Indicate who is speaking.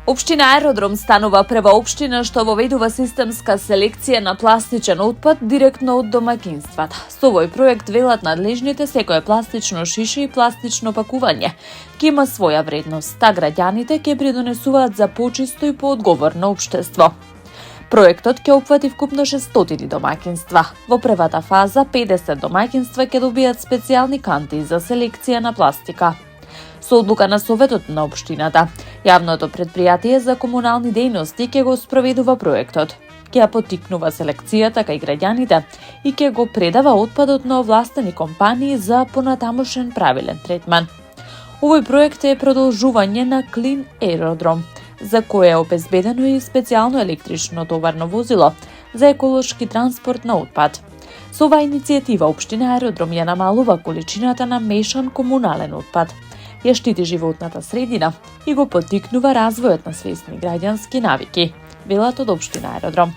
Speaker 1: Општина Аеродром станува прва општина што воведува системска селекција на пластичен отпад директно од домаќинствата. Со овој проект, велат надлежните, секое пластично шише и пластично пакување ќе има своја вредност, а граѓаните ќе придонесуваат за почисто и поодговорно општество. Проектот ќе опфати вкупно 600 домаќинства. Во првата фаза 50 домаќинства ќе добијат специјални канти за селекција на пластика. Со одлука на Советот на општината, јавното претпријатие за комунални дејности ќе го спроведува проектот. Ќе ја поттикнува селекцијата така и граѓаните и ќе го предава отпадот на овластени компании за понатамошен правилен третман. Овој проект е продолжување на Clean Aerodrome, за кое е обезбедено и специјално електрично товарно возило за еколошки транспорт на отпад. Со оваа иницијатива општина Аеродром ја намалува количината на мешан комунален отпад, ја штити животната средина и го поттикнува развојот на свесни граѓански навики, велат од општина Аеродром.